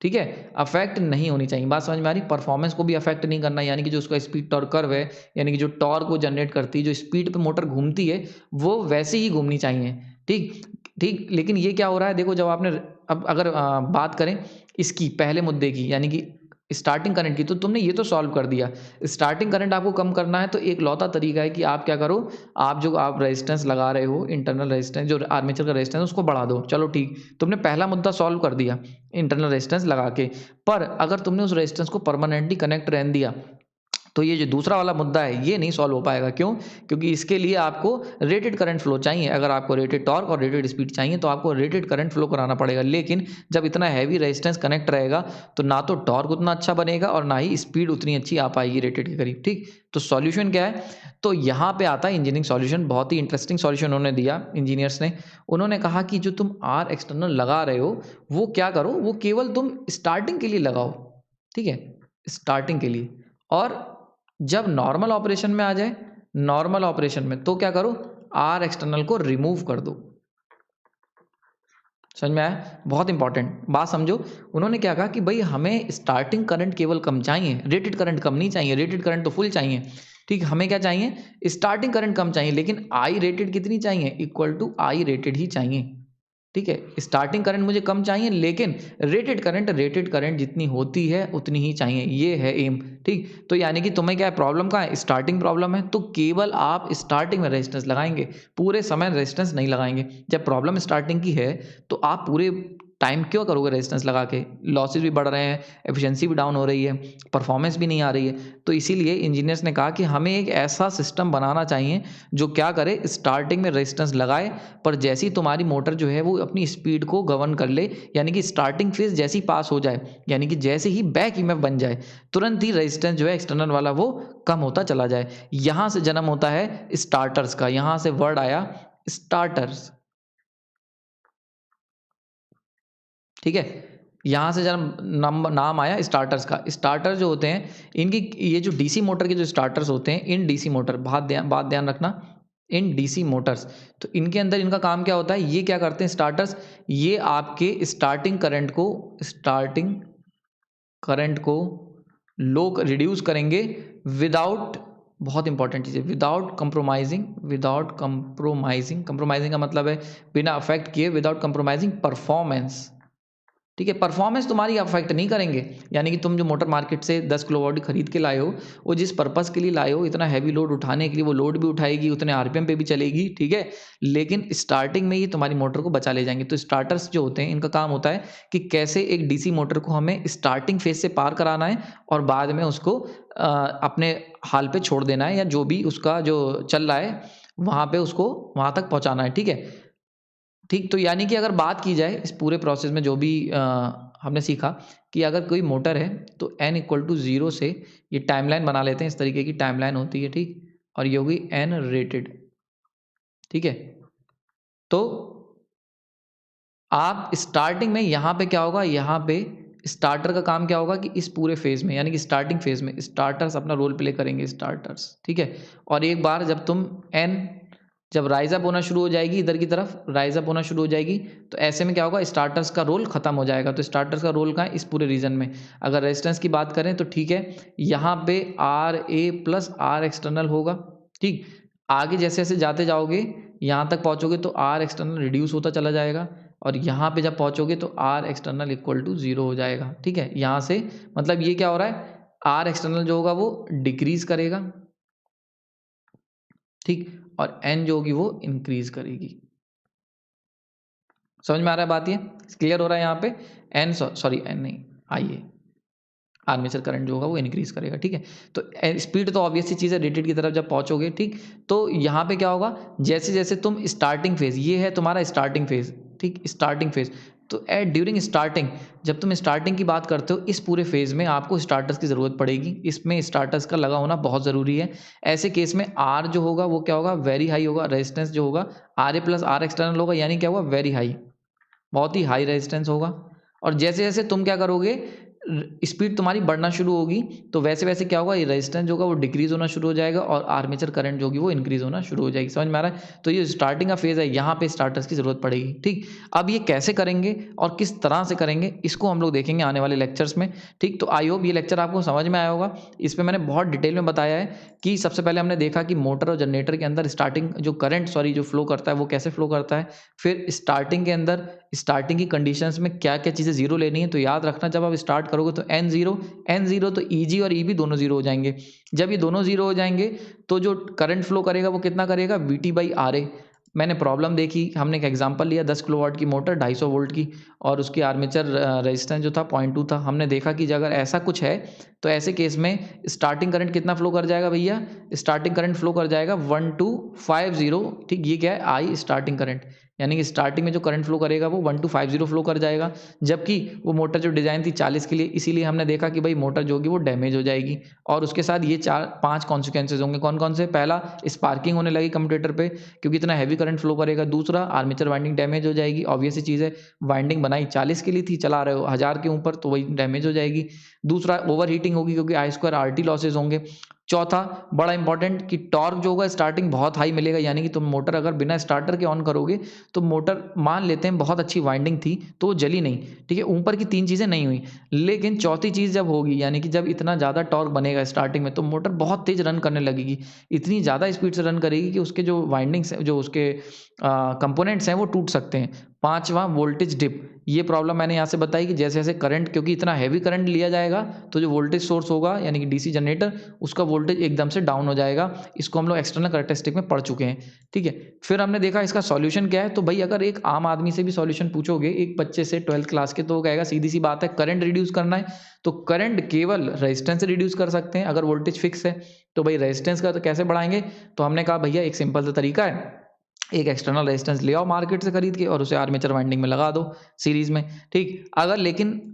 ठीक है, अफेक्ट नहीं होनी चाहिए। बात समझ में आ रही, परफॉर्मेंस को भी अफेक्ट नहीं करना, यानी कि जो उसका स्पीड टॉर्क कर्व है, यानी कि जो टॉर्क वो जनरेट करती है, जो स्पीड पे मोटर घूमती है वो वैसे ही घूमनी चाहिए, ठीक ठीक। लेकिन ये क्या हो रहा है, देखो जब आपने, अब अगर बात करें इसकी पहले मुद्दे की, यानी कि स्टार्टिंग करंट की, तो तुमने ये तो सॉल्व कर दिया। स्टार्टिंग करंट आपको कम करना है तो एक लौता तरीका है कि आप क्या करो, आप जो आप रेजिस्टेंस लगा रहे हो, इंटरनल रेजिस्टेंस जो आर्मेचर का रेजिस्टेंस उसको बढ़ा दो, चलो ठीक, तुमने पहला मुद्दा सॉल्व कर दिया इंटरनल रेजिस्टेंस लगा के। पर अगर तुमने उस रेजिस्टेंस को परमानेंटली कनेक्ट रहने दिया तो ये जो दूसरा वाला मुद्दा है ये नहीं सॉल्व हो पाएगा। क्यों? क्योंकि इसके लिए आपको रेटेड करंट फ्लो चाहिए। अगर आपको रेटेड टॉर्क और रेटेड स्पीड चाहिए तो आपको रेटेड करंट फ्लो कराना पड़ेगा। लेकिन जब इतना हैवी रेजिस्टेंस कनेक्ट रहेगा तो ना तो टॉर्क उतना अच्छा बनेगा और ना ही स्पीड उतनी अच्छी आ पाएगी रेटेड के करीब, ठीक। तो सॉल्यूशन क्या है, तो यहाँ पे आता है इंजीनियरिंग सॉल्यूशन। बहुत ही इंटरेस्टिंग सॉल्यूशन उन्होंने दिया इंजीनियर्स ने। उन्होंने कहा कि जो तुम आर एक्सटर्नल लगा रहे हो वो क्या करो, वो केवल तुम स्टार्टिंग के लिए लगाओ, ठीक है, स्टार्टिंग के लिए। और जब नॉर्मल ऑपरेशन में आ जाए, नॉर्मल ऑपरेशन में, तो क्या करो, आर एक्सटर्नल को रिमूव कर दो। समझ में आया? बहुत इंपॉर्टेंट बात समझो। उन्होंने क्या कहा कि भाई हमें स्टार्टिंग करंट केवल कम चाहिए, रेटेड करंट कम नहीं चाहिए, रेटेड करंट तो फुल चाहिए, ठीक। हमें क्या चाहिए, स्टार्टिंग करंट कम चाहिए, लेकिन आई रेटेड कितनी चाहिए, इक्वल टू आई रेटेड ही चाहिए, ठीक है। स्टार्टिंग करंट मुझे कम चाहिए लेकिन रेटेड करंट जितनी होती है उतनी ही चाहिए, ये है एम, ठीक। तो यानी कि तुम्हें क्या है, प्रॉब्लम का है, स्टार्टिंग प्रॉब्लम है, तो केवल आप स्टार्टिंग में रेजिस्टेंस लगाएंगे, पूरे समय रेजिस्टेंस नहीं लगाएंगे। जब प्रॉब्लम स्टार्टिंग की है तो आप पूरे टाइम क्यों करोगे रेजिस्टेंस लगा के, लॉसेज भी बढ़ रहे हैं, एफिशिएंसी भी डाउन हो रही है, परफॉर्मेंस भी नहीं आ रही है। तो इसीलिए इंजीनियर्स ने कहा कि हमें एक ऐसा सिस्टम बनाना चाहिए जो क्या करे, स्टार्टिंग में रेजिस्टेंस लगाए, पर जैसी तुम्हारी मोटर जो है वो अपनी स्पीड को गवर्न कर ले, यानी कि स्टार्टिंग फेज जैसी पास हो जाए, यानी कि जैसे ही बैक ईएमएफ बन जाए तुरंत ही रेजिस्टेंस जो है एक्सटर्नल वाला वो कम होता चला जाए। यहां से जन्म होता है स्टार्टर्स का, यहां से वर्ड आया स्टार्टर्स, ठीक है। यहां से जन्म नाम आया स्टार्टर्स का। स्टार्टर जो होते हैं इनकी, ये जो डीसी मोटर के जो स्टार्टर्स होते हैं, इन डीसी मोटर, बात ध्यान रखना, इन डीसी मोटर्स, तो इनके अंदर इनका काम क्या होता है, ये क्या करते हैं स्टार्टर्स, ये आपके स्टार्टिंग करंट को लो रिड्यूस करेंगे विदाउट, बहुत इंपॉर्टेंट चीज़ है, विदाउट कंप्रोमाइजिंग, कंप्रोमाइजिंग का मतलब है बिना अफेक्ट किए, विदाउट कंप्रोमाइजिंग परफॉर्मेंस, ठीक है। परफॉर्मेंस तुम्हारी अफेक्ट नहीं करेंगे, यानी कि तुम जो मोटर मार्केट से 10 किलोवाट खरीद के लाए हो, वो जिस पर्पस के लिए लाए हो, इतना हैवी लोड उठाने के लिए, वो लोड भी उठाएगी, उतने आरपीएम पे भी चलेगी, ठीक है। लेकिन स्टार्टिंग में ये तुम्हारी मोटर को बचा ले जाएंगे। तो स्टार्टर्स जो होते हैं इनका काम होता है कि कैसे एक डीसी मोटर को हमें स्टार्टिंग फेज से पार कराना है और बाद में उसको अपने हाल पे छोड़ देना है, या जो भी उसका जो चल रहा है वहाँ पे उसको वहाँ तक पहुँचाना है, ठीक है। ठीक, तो यानी कि अगर बात की जाए इस पूरे प्रोसेस में जो भी हमने सीखा कि अगर कोई मोटर है तो n इक्वल टू 0 से, ये टाइमलाइन बना लेते हैं, इस तरीके की टाइमलाइन होती है, ठीक। और ये होगी n रेटेड, ठीक है। तो आप स्टार्टिंग में यहाँ पे क्या होगा, यहाँ पे स्टार्टर का काम क्या होगा कि इस पूरे फेज में, यानी कि स्टार्टिंग फेज में स्टार्टर्स अपना रोल प्ले करेंगे, स्टार्टर्स, ठीक है। और एक बार जब तुम n जब राइज अप होना शुरू हो जाएगी, इधर की तरफ राइज अप होना शुरू हो जाएगी, तो ऐसे में क्या होगा, स्टार्टर्स का रोल खत्म हो जाएगा। तो स्टार्टर्स का रोल कहाँ है, इस पूरे रीजन में। अगर रेजिस्टेंस की बात करें तो ठीक है, यहाँ पे R A plus R external होगा, ठीक। आगे जैसे जैसे जाते जाओगे यहाँ तक पहुँचोगे तो आर एक्सटर्नल रिड्यूस होता चला जाएगा, और यहाँ पे जब पहुँचोगे तो आर एक्सटर्नल इक्वल टू 0 हो जाएगा, ठीक है। यहाँ से मतलब ये क्या हो रहा है, आर एक्सटर्नल जो होगा वो डिक्रीज करेगा, ठीक, और एन जो होगी वो इंक्रीज करेगी। समझ में आ रहा है बात, ये क्लियर हो रहा है यहाँ पे, एन सॉरी एन नहीं, आइए आर्मेचर करंट जो होगा वो इंक्रीज करेगा, ठीक है। तो स्पीड तो ऑब्वियस सी चीज़ है, रेटेड की तरफ जब पहुंचोगे, ठीक, तो यहाँ पे क्या होगा, जैसे जैसे तुम स्टार्टिंग फेज, ये है तुम्हारा स्टार्टिंग फेज, ठीक, स्टार्टिंग फेज, तो एट ड्यूरिंग स्टार्टिंग, जब तुम स्टार्टिंग की बात करते हो, इस पूरे फेज में आपको स्टार्टर्स की ज़रूरत पड़ेगी, इसमें स्टार्टर्स का लगा होना बहुत ज़रूरी है। ऐसे केस में आर जो होगा वो क्या होगा, वेरी हाई होगा, रेजिस्टेंस जो होगा R A plus R external होगा, यानी क्या होगा, वेरी हाई, बहुत ही हाई रेजिस्टेंस होगा। और जैसे जैसे तुम क्या करोगे, स्पीड तुम्हारी बढ़ना शुरू होगी, तो वैसे वैसे क्या होगा, ये रेजिस्टेंस जो होगा वो डिक्रीज होना शुरू हो जाएगा और आर्मेचर करंट जो होगी वो इंक्रीज होना शुरू हो जाएगी। समझ में आ रहा है? तो ये स्टार्टिंग का फेज है, यहाँ पे स्टार्टर्स की जरूरत पड़ेगी, ठीक। अब ये कैसे करेंगे और किस तरह से करेंगे, इसको हम लोग देखेंगे आने वाले लेक्चर्स में, ठीक। तो आई होप ये लेक्चर आपको समझ में आया होगा। इसमें मैंने बहुत डिटेल में बताया है कि सबसे पहले हमने देखा कि मोटर और जनरेटर के अंदर स्टार्टिंग जो करंट जो फ्लो करता है वो कैसे फ्लो करता है। फिर स्टार्टिंग के अंदर स्टार्टिंग की कंडीशंस में क्या क्या चीज़ें जीरो लेनी है, तो याद रखना जब आप स्टार्ट करोगे तो एन जीरो तो ईजी और ईबी दोनों जीरो हो जाएंगे। जब ये दोनों जीरो हो जाएंगे तो जो करंट फ्लो करेगा वो कितना करेगा, VT/RA। मैंने प्रॉब्लम देखी, हमने एक एग्जांपल लिया 10 किलोवाट की मोटर 250 वोल्ट की, और उसकी आर्मेचर रेजिस्टेंस जो था 0.2 था। हमने देखा कि अगर ऐसा कुछ है तो ऐसे केस में स्टार्टिंग करंट कितना फ्लो कर जाएगा भैया, स्टार्टिंग करंट फ्लो कर जाएगा 1250, ठीक। ये क्या है, आई स्टार्टिंग करंट, यानी कि स्टार्टिंग में जो करंट फ्लो करेगा वो 1250 फ्लो कर जाएगा। जबकि वो मोटर जो डिज़ाइन थी 40 के लिए, इसीलिए हमने देखा कि भाई मोटर जो होगी वो डैमेज हो जाएगी। और उसके साथ ये 4-5 कॉन्सिक्वेंसेज होंगे। कौन कौन से, पहला स्पार्किंग होने लगी कम्यूटेटर पे क्योंकि इतना हैवी करंट फ्लो करेगा। दूसरा, आर्मेचर वाइंडिंग डैमेज हो जाएगी, ऑब्वियस सी चीज़ है, वाइंडिंग बनाई 40 के लिए थी, चला रहे हो 1000 के ऊपर, तो वही डैमेज हो जाएगी। दूसरा, ओवर हीटिंग होगी क्योंकि I2RT लॉसेज होंगे। चौथा, बड़ा इंपॉर्टेंट, कि टॉर्क जो होगा स्टार्टिंग बहुत हाई मिलेगा, यानी कि तुम मोटर अगर बिना स्टार्टर के ऑन करोगे तो मोटर, मान लेते हैं बहुत अच्छी वाइंडिंग थी तो वो जली नहीं, ठीक है, ऊपर की 3 चीज़ें नहीं हुई, लेकिन चौथी चीज़ जब होगी, यानी कि जब इतना ज़्यादा टॉर्क बनेगा स्टार्टिंग में, तो मोटर बहुत तेज़ रन करने लगेगी, इतनी ज़्यादा स्पीड से रन करेगी कि उसके जो वाइंडिंग्स जो उसके कंपोनेंट्स हैं वो टूट सकते हैं। पांचवा, वोल्टेज डिप, ये प्रॉब्लम मैंने यहाँ से बताई कि जैसे जैसे करंट, क्योंकि इतना हैवी करंट लिया जाएगा तो जो वोल्टेज सोर्स होगा यानी कि डीसी जनरेटर, उसका वोल्टेज एकदम से डाउन हो जाएगा। इसको हम लोग एक्सटर्नल कैरेक्टरिस्टिक में पढ़ चुके हैं, ठीक है। फिर हमने देखा इसका सॉल्यूशन क्या है, तो भाई अगर एक आम आदमी से भी सॉल्यूशन पूछोगे, एक बच्चे से 12th क्लास के, तो वो कहेगा सीधी सी बात है, करंट रिड्यूस करना है तो करंट केवल रेजिस्टेंस से रिड्यूस कर सकते हैं। अगर वोल्टेज फिक्स है तो भाई रेजिस्टेंस का तो कैसे बढ़ाएंगे, तो हमने कहा भैया एक सिंपल सा तरीका है, एक एक्सटर्नल रेजिस्टेंस ले आओ मार्केट से खरीद के और उसे आर्मेचर वाइंडिंग में लगा दो सीरीज में, ठीक।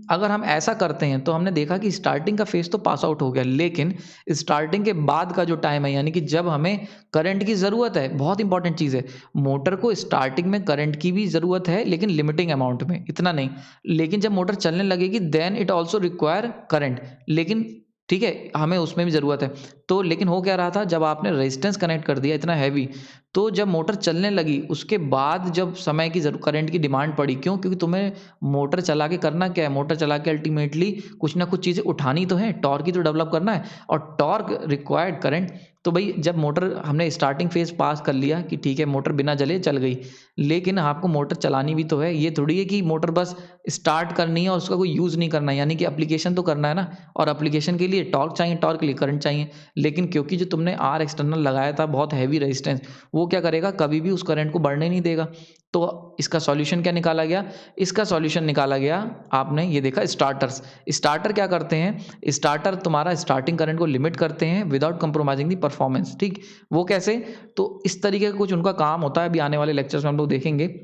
अगर हम ऐसा करते हैं तो हमने देखा कि स्टार्टिंग का फेज तो पास आउट हो गया, लेकिन स्टार्टिंग के बाद का जो टाइम है, यानी कि जब हमें करंट की ज़रूरत है, बहुत इंपॉर्टेंट चीज़ है, मोटर को स्टार्टिंग में करंट की भी ज़रूरत है लेकिन लिमिटिंग अमाउंट में, इतना नहीं, लेकिन जब मोटर चलने लगेगी then it also require current, लेकिन ठीक है, हमें उसमें भी ज़रूरत है। तो लेकिन हो क्या रहा था, जब आपने रेजिस्टेंस कनेक्ट कर दिया इतना हैवी, तो जब मोटर चलने लगी उसके बाद जब समय की करंट की डिमांड पड़ी, क्यों, क्योंकि तुम्हें मोटर चला के करना क्या है, मोटर चला के अल्टीमेटली कुछ ना कुछ चीज़ें उठानी तो है, टॉर्क ही तो डेवलप करना है, और टॉर्क रिक्वायर्ड करंट। तो भाई जब मोटर हमने स्टार्टिंग फेज पास कर लिया कि ठीक है मोटर बिना जले चल गई, लेकिन आपको मोटर चलानी भी तो है, ये थोड़ी है कि मोटर बस स्टार्ट करनी है और उसका कोई यूज़ नहीं करना है, यानी कि एप्लीकेशन तो करना है ना, और एप्लीकेशन के लिए टॉर्क चाहिए, टॉर्क के लिए करंट चाहिए। लेकिन क्योंकि जो तुमने आर एक्सटर्नल लगाया था बहुत हैवी रेजिस्टेंस, वो क्या करेगा, कभी भी उस करंट को बढ़ने नहीं देगा। तो इसका सॉल्यूशन क्या निकाला गया, इसका सॉल्यूशन निकाला गया, आपने ये देखा, स्टार्टर्स। स्टार्टर क्या करते हैं, स्टार्टर तुम्हारा स्टार्टिंग करंट को लिमिट करते हैं विदाउट कंप्रोमाइजिंग दी परफॉर्मेंस, ठीक। वो कैसे, तो इस तरीके का कुछ उनका काम होता है, अभी आने वाले लेक्चर्स में हम लोग देखेंगे।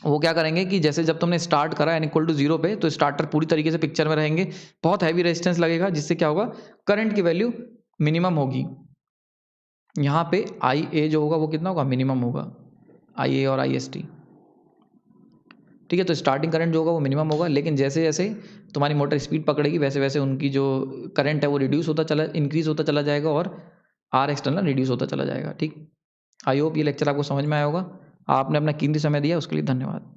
वो क्या करेंगे कि जैसे जब तुमने स्टार्ट करा एन इक्वल टू 0 पे, तो स्टार्टर पूरी तरीके से पिक्चर में रहेंगे, बहुत हैवी रेजिस्टेंस लगेगा, जिससे क्या होगा, करंट की वैल्यू मिनिमम होगी। यहाँ पे आई ए जो होगा वो कितना होगा, मिनिमम होगा, आई ए और आई एस टी, ठीक है। तो स्टार्टिंग करंट जो होगा वो मिनिमम होगा, लेकिन जैसे जैसे तुम्हारी मोटर स्पीड पकड़ेगी वैसे वैसे उनकी जो करंट है वो रिड्यूस होता चला, इंक्रीज होता चला जाएगा, और आर एक्सटर्नल रिड्यूस होता चला जाएगा, ठीक। आई होप ये लेक्चर आपको समझ में आया होगा। आपने अपना कीमती समय दिया उसके लिए धन्यवाद।